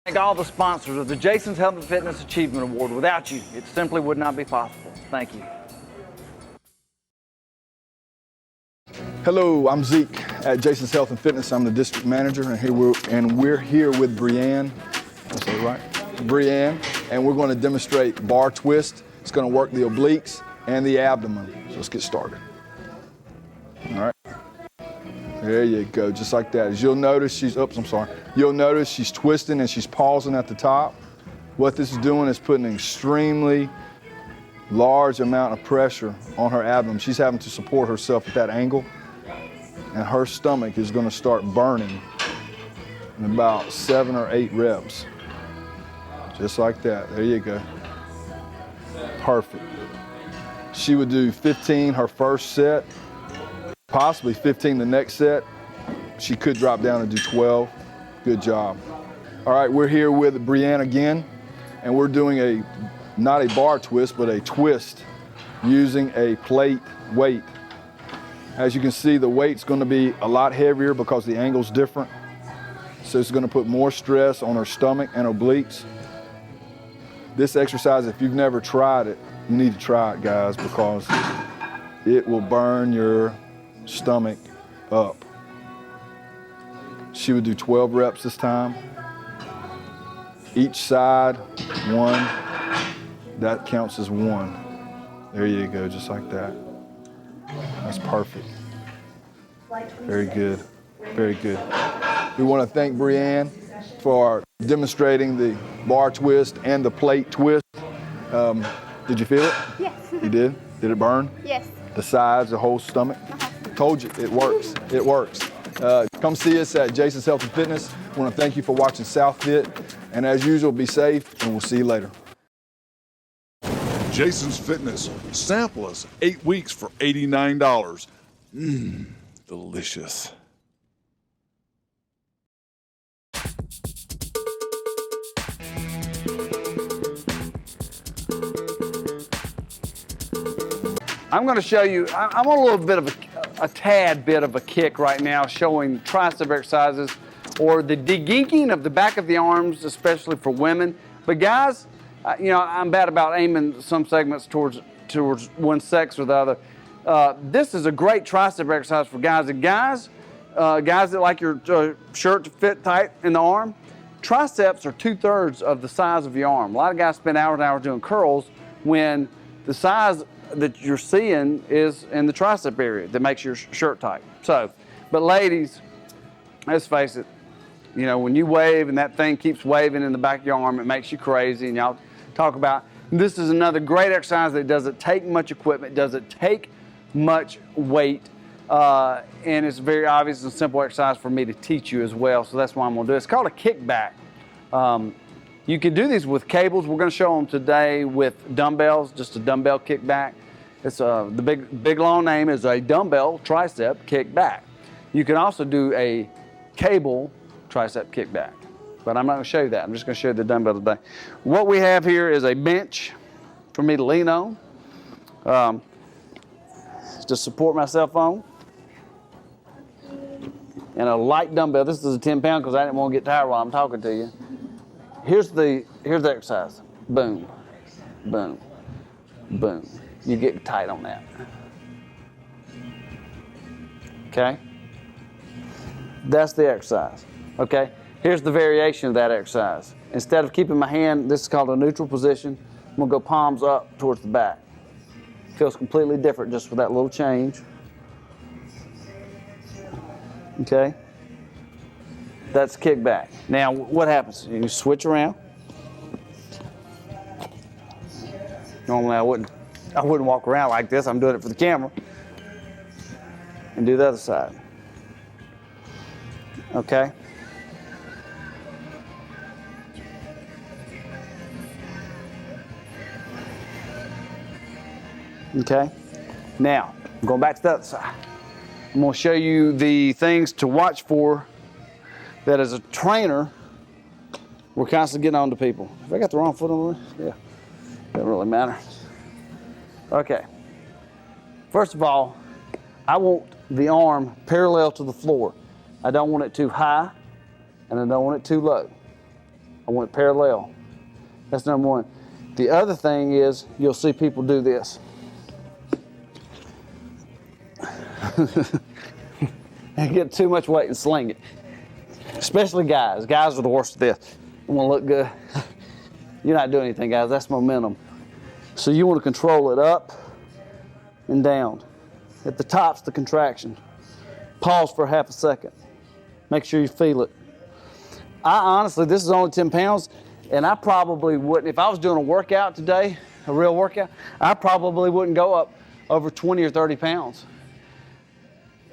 Thank all the sponsors of the Jason's Health and Fitness Achievement Award. Without you, it simply would not be possible. Thank you. Hello, I'm Zeke at Jason's Health and Fitness. I'm the district manager, and we're here with Brianne. That's right, Brianne, and we're going to demonstrate bar twist. It's going to work the obliques and the abdomen. So let's get started. All right. There you go, just like that. As you'll notice, You'll notice she's twisting and she's pausing at the top. What this is doing is putting an extremely large amount of pressure on her abdomen. She's having to support herself at that angle, and her stomach is going to start burning in about 7 or 8 reps. Just like that. There you go. Perfect. She would do 15 her first set, possibly 15 the next set. She could drop down and do 12. Good job. All right, we're here with Brianne again, and we're doing not a bar twist, but a twist using a plate weight. As you can see, the weight's going to be a lot heavier because the angle's different. So it's going to put more stress on her stomach and obliques. This exercise, if you've never tried it, you need to try it, guys, because it will burn your stomach up. She would do 12 reps this time. Each side, 1. That counts as 1. There you go, just like that. That's perfect. Very good, very good. We want to thank Brianne for demonstrating the bar twist and the plate twist. Did you feel it? Yes. You did? Did it burn? Yes. The sides, the whole stomach? Told you, it works. It works. Come see us at Jason's Health and Fitness. I want to thank you for watching SouthFit. And as usual, be safe, and we'll see you later. Jason's Fitness. Sample us 8 weeks for $89. Delicious. I'm going to show you, I'm on a little bit of a tad bit of a kick right now, showing tricep exercises or the deginking of the back of the arms, especially for women. But guys, you know, I'm bad about aiming some segments towards one sex or the other. This is a great tricep exercise for guys. And guys that like your shirt to fit tight in the arm, triceps are 2/3 of the size of your arm. A lot of guys spend hours and hours doing curls when the size that you're seeing is in the tricep area that makes your shirt tight. So, but ladies, let's face it, you know, when you wave and that thing keeps waving in the back of your arm, it makes you crazy. And y'all talk about, this is another great exercise that doesn't take much equipment, doesn't take much weight, and it's very obvious and simple exercise for me to teach you as well. So that's why I'm gonna do it. It's called a kickback. You can do these with cables. We're going to show them today with dumbbells, just a dumbbell kickback. It's the big long name is a dumbbell tricep kickback. You can also do a cable tricep kickback, but I'm not going to show you that. I'm just going to show you the dumbbell today. What we have here is a bench for me to lean on, to support myself on, and a light dumbbell. This is a 10-pound because I didn't want to get tired while I'm talking to you. Here's the exercise. Boom, boom, boom. You get tight on that. Okay? That's the exercise. Okay? Here's the variation of that exercise. Instead of keeping my hand, this is called a neutral position, I'm gonna go palms up towards the back. Feels completely different just with that little change. Okay? That's kickback. Now, what happens? You switch around. Normally, I wouldn't walk around like this. I'm doing it for the camera. And do the other side. Okay? Okay? Now, I'm going back to the other side. I'm going to show you the things to watch for that as a trainer We're constantly getting on to people. Have I got the wrong foot on there? Yeah, doesn't really matter. Okay. First of all, I want the arm parallel to the floor. I don't want it too high, and I don't want it too low. I want it parallel. That's number one. The other thing is, you'll see people do this. And get too much weight and sling it. Especially guys. Guys are the worst at this. You want to look good. You're not doing anything, guys. That's momentum. So you want to control it up and down. At the top's the contraction. Pause for half a second. Make sure you feel it. I honestly, this is only 10 pounds, and I probably wouldn't, if I was doing a workout today, a real workout, I probably wouldn't go up over 20 or 30 pounds.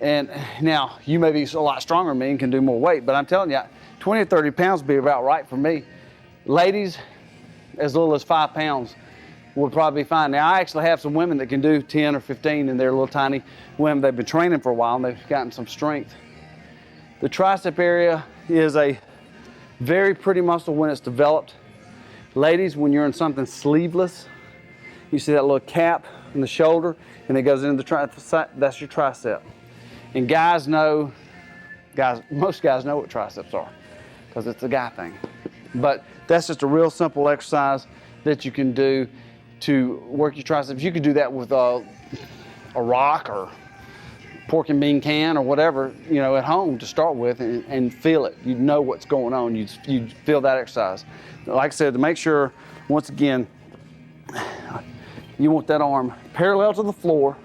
And now, you may be a lot stronger than me and can do more weight, but I'm telling you, 20 or 30 pounds would be about right for me. Ladies, as little as 5 pounds would probably be fine. Now, I actually have some women that can do 10 or 15, and they're little tiny women. They've been training for a while, and they've gotten some strength. The tricep area is a very pretty muscle when it's developed. Ladies, when you're in something sleeveless, you see that little cap in the shoulder, and it goes into the tricep, that's your tricep. And guys know, most guys know what triceps are, because it's a guy thing. But that's just a real simple exercise that you can do to work your triceps. You could do that with a rock or pork and bean can or whatever, you know, at home to start with, and feel it. You know what's going on. You feel that exercise. Like I said, to make sure, once again, you want that arm parallel to the floor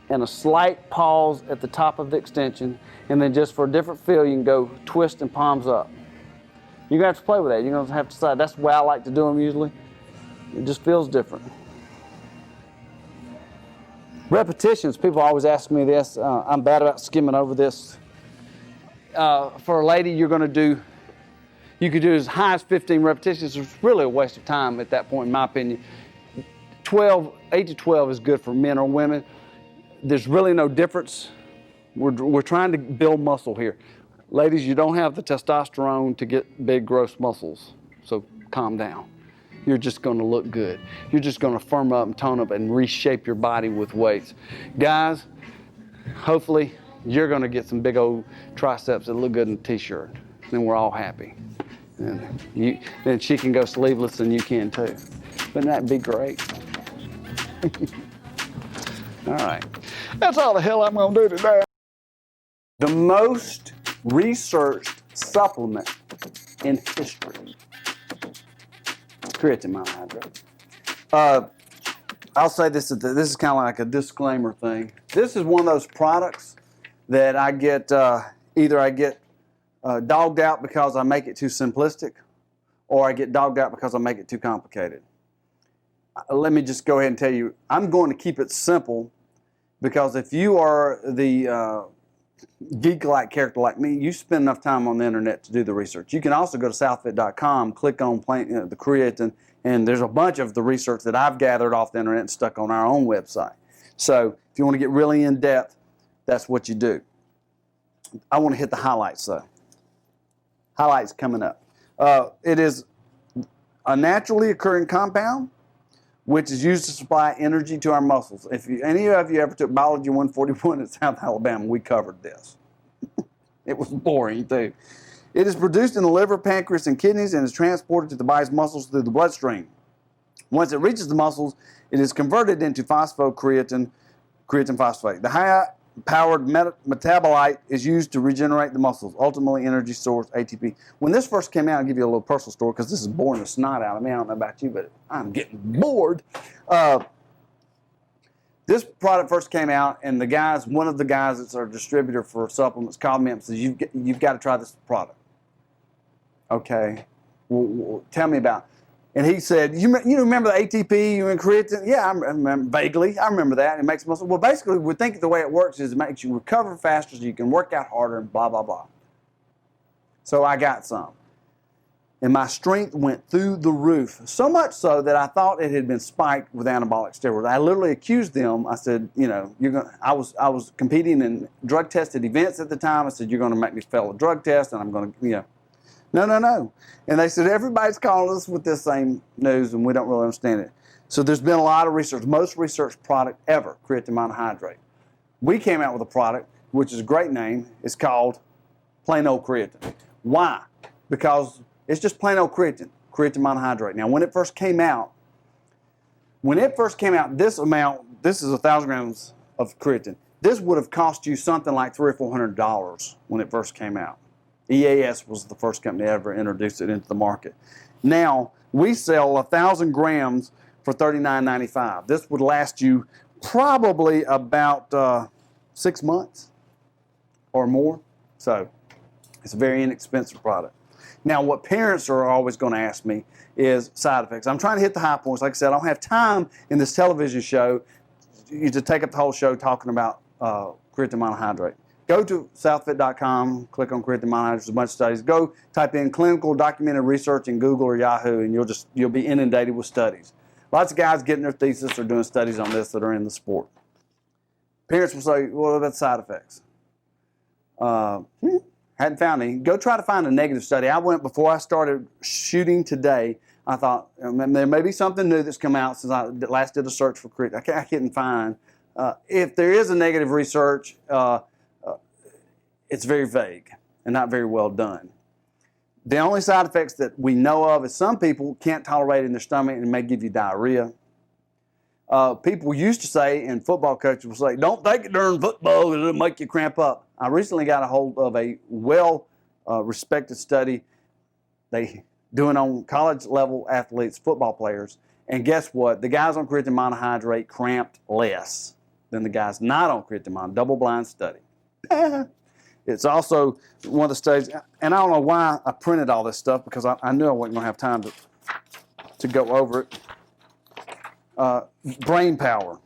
and a slight pause at the top of the extension, and then just for a different feel, you can go twist and palms up. You're gonna have to play with that. You're gonna have to decide. That's the way I like to do them usually. It just feels different. Repetitions, people always ask me this. I'm bad about skimming over this. For a lady, you could do as high as 15 repetitions. It's really a waste of time at that point, in my opinion. 8 to 12 is good for men or women. There's really no difference. We're trying to build muscle here. Ladies, you don't have the testosterone to get big, gross muscles, so calm down. You're just going to look good. You're just going to firm up and tone up and reshape your body with weights. Guys, hopefully you're going to get some big old triceps that look good in a t-shirt. Then we're all happy. And then she can go sleeveless and you can too. Wouldn't that be great? All right. That's all the hell I'm going to do today. The most researched supplement in history. Creatine monohydrate. I'll say this is kind of like a disclaimer thing. This is one of those products that I get, either I get dogged out because I make it too simplistic, or I get dogged out because I make it too complicated. Let me just go ahead and tell you, I'm going to keep it simple, because if you are the geek-like character like me, you spend enough time on the internet to do the research. You can also go to SouthFit.com, click on the creatine, and there's a bunch of the research that I've gathered off the internet and stuck on our own website. So if you want to get really in depth, that's what you do. I want to hit the highlights though. Highlights coming up. It is a naturally occurring compound which is used to supply energy to our muscles. If any of you ever took Biology 141 in South Alabama, we covered this. It was boring too. It is produced in the liver, pancreas, and kidneys and is transported to the body's muscles through the bloodstream. Once it reaches the muscles, it is converted into phosphocreatine phosphate. The high-powered metabolite is used to regenerate the muscles, ultimately energy source, ATP. When this first came out, I'll give you a little personal story because this is boring the snot out of me. I don't know about you, but I'm getting bored. This product first came out, and one of the guys that's our distributor for supplements called me up and says, you've got to try this product. Okay, well, tell me about it. And he said, you remember the ATP, you and creatine? Yeah, I remember vaguely. I remember that. It makes muscle. Well, basically, we think the way it works is it makes you recover faster so you can work out harder and blah, blah, blah. So I got some. And my strength went through the roof, so much so that I thought it had been spiked with anabolic steroids. I literally accused them. I said, I was competing in drug-tested events at the time. I said, you're going to make me fail a drug test, and I'm going to, No. And they said, everybody's calling us with this same news and we don't really understand it. So there's been a lot of research. Most researched product ever, creatine monohydrate. We came out with a product, which is a great name. It's called plain old creatine. Why? Because it's just plain old creatine monohydrate. Now, when it first came out, this amount, this is 1,000 grams of creatine. This would have cost you something like $300 or $400 when it first came out. EAS was the first company to ever introduce it into the market. Now, we sell 1,000 grams for $39.95. This would last you probably about 6 months or more. So it's a very inexpensive product. Now, what parents are always going to ask me is side effects. I'm trying to hit the high points. Like I said, I don't have time in this television show to take up the whole show talking about creatine monohydrate. Go to SouthFit.com, click on creatine monohydrate. There's a bunch of studies. Go type in clinical documented research in Google or Yahoo, and you'll be inundated with studies. Lots of guys getting their thesis or doing studies on this that are in the sport. Parents will say, what about side effects? Hadn't found any. Go try to find a negative study. Before I started shooting today, I thought there may be something new that's come out since I last did a search for creatine. I couldn't find. If there is a negative research, it's very vague and not very well done. The only side effects that we know of is some people can't tolerate it in their stomach and it may give you diarrhea. People used to say, and football coaches will say, don't take it during football, it'll make you cramp up. I recently got a hold of a well-respected study they doing on college-level athletes, football players, and guess what? The guys on creatine monohydrate cramped less than the guys not on creatine monohydrate. Double-blind study. It's also one of the studies, and I don't know why I printed all this stuff because I knew I wasn't going to have time to go over it. Brain power.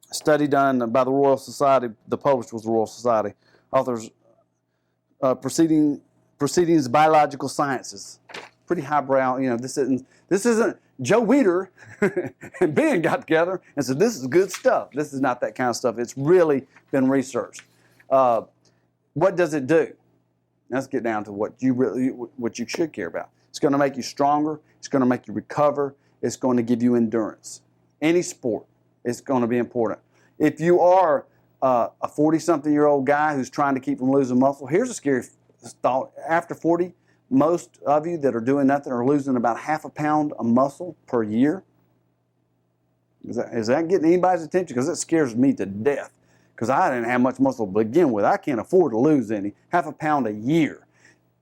A study done by the Royal Society, the published was the Royal Society. Authors, Proceedings Biological Sciences. Pretty highbrow, this isn't Joe Weider and Ben got together and said, this is good stuff. This is not that kind of stuff. It's really been researched. What does it do? Let's get down to what you should care about. It's going to make you stronger. It's going to make you recover. It's going to give you endurance. Any sport, it's going to be important. If you are a 40-something-year-old guy who's trying to keep from losing muscle, here's a scary thought. After 40, most of you that are doing nothing are losing about half a pound of muscle per year. Is that getting anybody's attention? Because it scares me to death. Because I didn't have much muscle to begin with. I can't afford to lose any. Half a pound a year.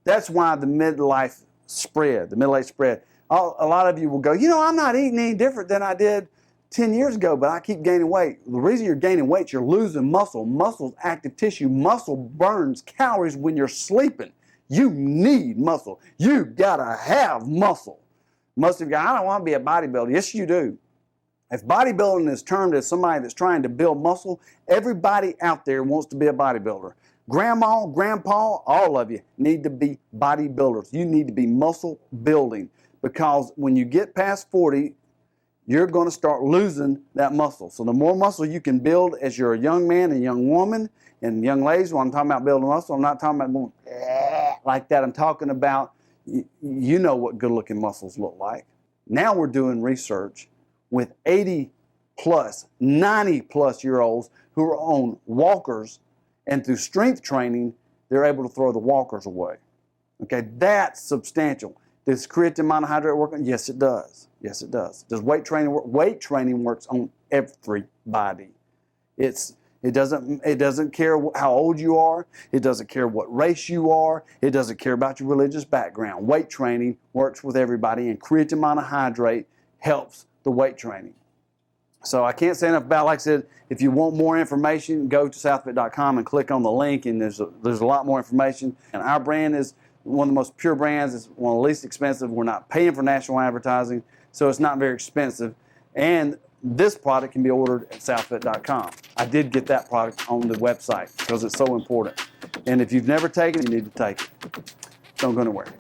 That's why the midlife spread, the middle age spread. A lot of you will go, I'm not eating any different than I did 10 years ago, but I keep gaining weight. The reason you're gaining weight is you're losing muscle. Muscle's active tissue. Muscle burns calories when you're sleeping. You need muscle. You gotta have muscle. Most of you go, I don't want to be a bodybuilder. Yes, you do. If bodybuilding is termed as somebody that's trying to build muscle, everybody out there wants to be a bodybuilder. Grandma, grandpa, all of you need to be bodybuilders. You need to be muscle building because when you get past 40, you're going to start losing that muscle. So the more muscle you can build as you're a young man and young woman and young ladies, when I'm talking about building muscle, I'm not talking about going like that. I'm talking about, you know what good-looking muscles look like. Now we're doing research with 80 plus, 90 plus year olds who are on walkers, and through strength training, they're able to throw the walkers away. Okay, that's substantial. Does creatine monohydrate work? Yes, it does. Yes, it does. Does weight training work? Weight training works on everybody. It doesn't care how old you are. It doesn't care what race you are. It doesn't care about your religious background. Weight training works with everybody, and creatine monohydrate helps the weight training. So I can't say enough about it. Like I said, if you want more information, go to southfit.com and click on the link, and there's a lot more information. And our brand is one of the most pure brands. It's one of the least expensive. We're not paying for national advertising, so it's not very expensive. And this product can be ordered at southfit.com. I did get that product on the website because it's so important. And if you've never taken it, you need to take it. Don't go anywhere.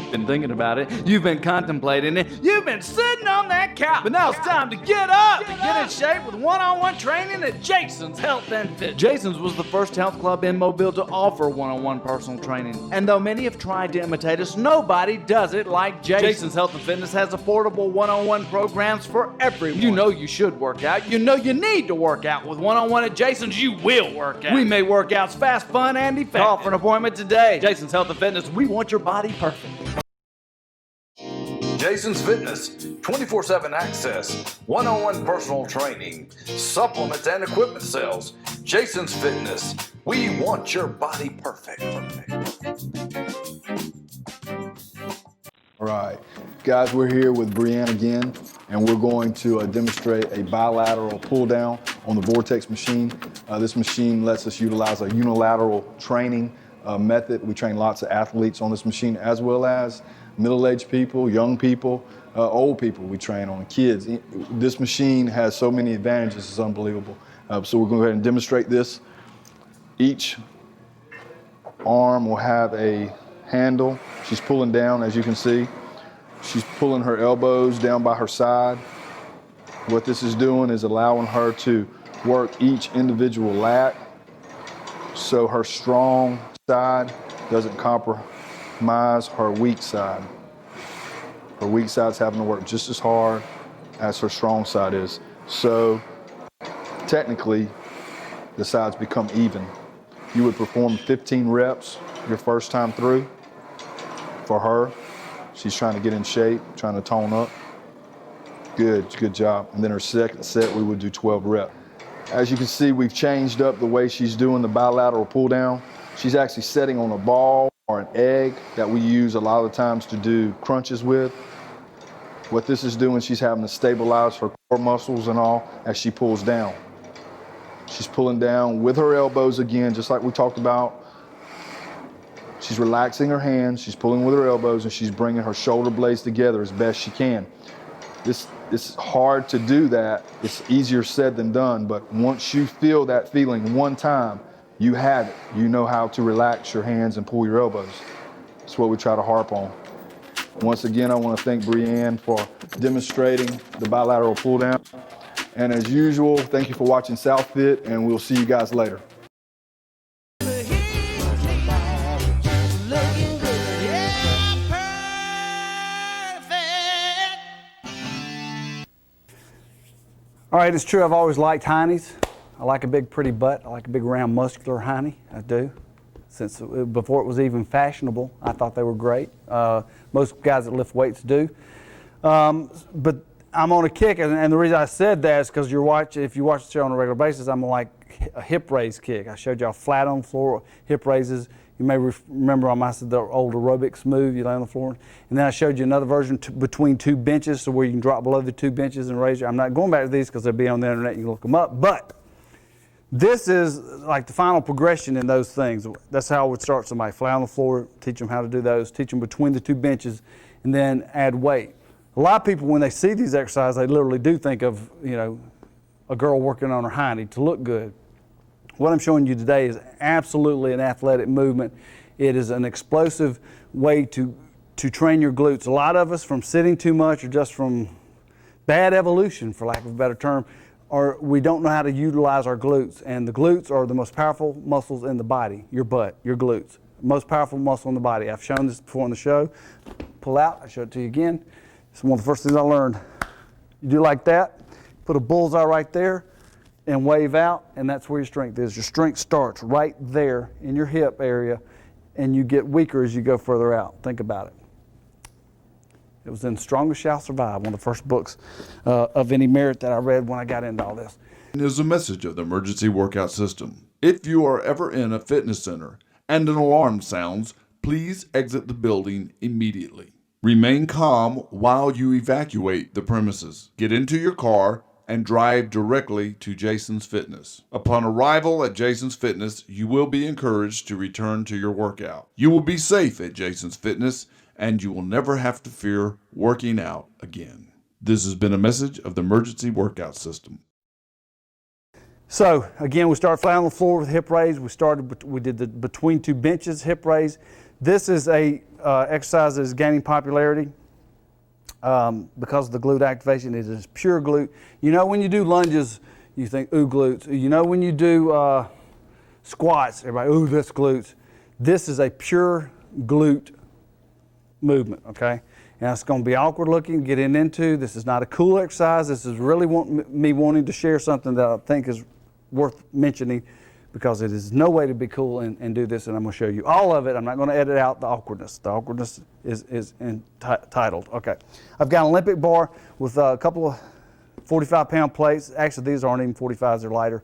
You've been thinking about it. You've been contemplating it. You've been sitting on that couch. But now it's time to get up and get in shape with one-on-one training at Jason's Health and Fitness. Jason's was the first health club in Mobile to offer one-on-one personal training. And though many have tried to imitate us, nobody does it like Jason. Jason's Health and Fitness has affordable one-on-one programs for everyone. You know you should work out. You know you need to work out. With one-on-one at Jason's, you will work out. We make workouts fast, fun, and effective. Call for an appointment today. Jason's Health and Fitness, we want your body perfect. Jason's Fitness, 24/7 access, one-on-one personal training, supplements and equipment sales. Jason's Fitness, we want your body perfect. All right, guys, we're here with Brianne again, and we're going to demonstrate a bilateral pull down on the Vortex machine. This machine lets us utilize a unilateral training method. We train lots of athletes on this machine, as well as middle-aged people, young people, old people we train on, kids. This machine has so many advantages, it's unbelievable. So we're going to go ahead and demonstrate this. Each arm will have a handle. She's pulling down, as you can see. She's pulling her elbows down by her side. What this is doing is allowing her to work each individual lat so her strong side doesn't compromise her weak side. Her weak side's having to work just as hard as her strong side is. So technically, the sides become even. You would perform 15 reps your first time through. For her, she's trying to get in shape, trying to tone up. Good job. And then her second set, we would do 12 reps. As you can see, we've changed up the way she's doing the bilateral pull down. She's actually setting on a ball or an egg that we use a lot of the times to do crunches with. What this is doing, she's having to stabilize her core muscles and all as she pulls down. She's pulling down with her elbows again, just like we talked about. She's relaxing her hands, she's pulling with her elbows, and she's bringing her shoulder blades together as best she can. This is hard to do that. It's easier said than done, but once you feel that feeling one time, you have it. You know how to relax your hands and pull your elbows. That's what we try to harp on. Once again, I want to thank Brianne for demonstrating the bilateral pull down. And as usual, thank you for watching SouthFit, and we'll see you guys later. All right, it's true, I've always liked heinies. I like a big, pretty butt. I like a big, round, muscular heiny. I do. Since before it was even fashionable, I thought they were great. Most guys that lift weights do. But I'm on a kick, and the reason I said that is because if you watch the show on a regular basis, I'm on like a hip raise kick. I showed y'all flat on the floor hip raises. You may remember I said the old aerobics move, you lay on the floor. And then I showed you another version between two benches, so where you can drop below the two benches and raise your. I'm not going back to these because they'll be on the internet, you can look them up. But this is like the final progression in those things. That's how I would start somebody. Flat on the floor, teach them how to do those, teach them between the two benches, and then add weight. A lot of people, when they see these exercises, they literally do think of, a girl working on her hiney to look good. What I'm showing you today is absolutely an athletic movement. It is an explosive way to train your glutes. A lot of us, from sitting too much or just from bad evolution, for lack of a better term, we don't know how to utilize our glutes. And the glutes are the most powerful muscles in the body, your butt, your glutes. Most powerful muscle in the body. I've shown this before on the show. Pull out, I show it to you again. It's one of the first things I learned. You do like that, put a bullseye right there, and wave out, and that's where your strength is. Your strength starts right there in your hip area, and you get weaker as you go further out. Think about it. It was in Strongest Shall Survive, one of the first books of any merit that I read when I got into all this. Is a message of the emergency workout system. If you are ever in a fitness center and an alarm sounds, please exit the building immediately. Remain calm while you evacuate the premises. Get into your car and drive directly to Jason's Fitness. Upon arrival at Jason's Fitness, you will be encouraged to return to your workout. You will be safe at Jason's Fitness, and you will never have to fear working out again. This has been a message of the Emergency Workout System. So again, we started flat on the floor with hip raise. We did the between two benches hip raise. This is a exercise that is gaining popularity because of the glute activation. It is pure glute. You know, when you do lunges, you think, ooh, glutes. You know, when you do squats, everybody, ooh, that's glutes. This is a pure glute movement, okay? Now, it's going to be awkward looking, getting into. This is not a cool exercise. This is really me wanting to share something that I think is worth mentioning, because it is no way to be cool and do this, and I'm going to show you all of it. I'm not going to edit out the awkwardness. The awkwardness is entitled. Okay. I've got an Olympic bar with a couple of 45-pound plates. Actually, these aren't even 45s, they're lighter.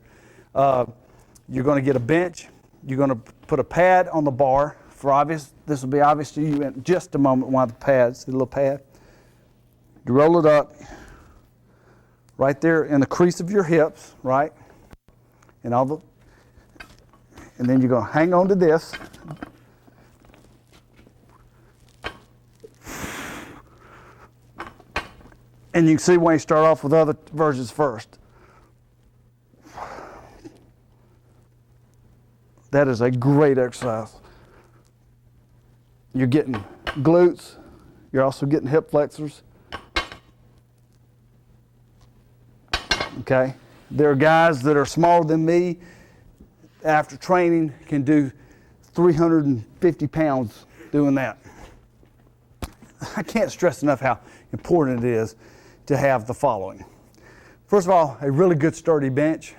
You're going to get a bench. You're going to put a pad on the bar. For obvious, this will be obvious to you in just a moment why the pads, the little pad. You roll it up right there in the crease of your hips, right? And then you're going to hang on to this. And you can see why you start off with other versions first. That is a great exercise. You're getting glutes. You're also getting hip flexors. Okay? There are guys that are smaller than me, after training, can do 350 pounds doing that. I can't stress enough how important it is to have the following. First of all, a really good sturdy bench.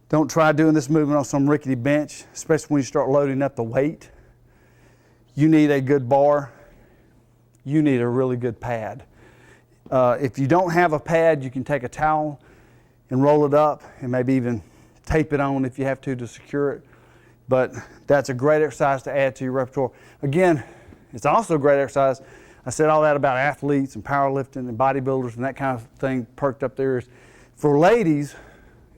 Don't try doing this movement on some rickety bench, especially when you start loading up the weight. You need a good bar. You need a really good pad. If you don't have a pad, you can take a towel and roll it up and maybe even tape it on if you have to secure it. But that's a great exercise to add to your repertoire. Again, it's also a great exercise. I said all that about athletes and powerlifting and bodybuilders and that kind of thing perked up their ears. For ladies,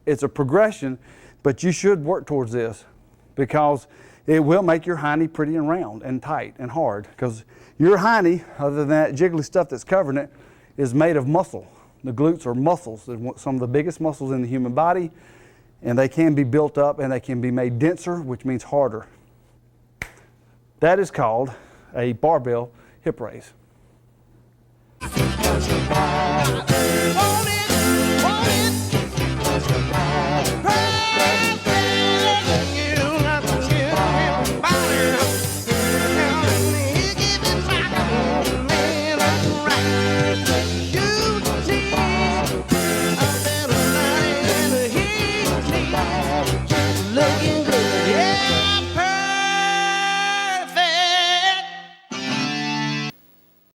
it's a progression, but you should work towards this, because it will make your hiney pretty and round and tight and hard, because your hiney, other than that jiggly stuff that's covering it, is made of muscle. The glutes are muscles. They're some of the biggest muscles in the human body, and they can be built up and they can be made denser, which means harder. That is called a barbell hip raise. Want it, want it.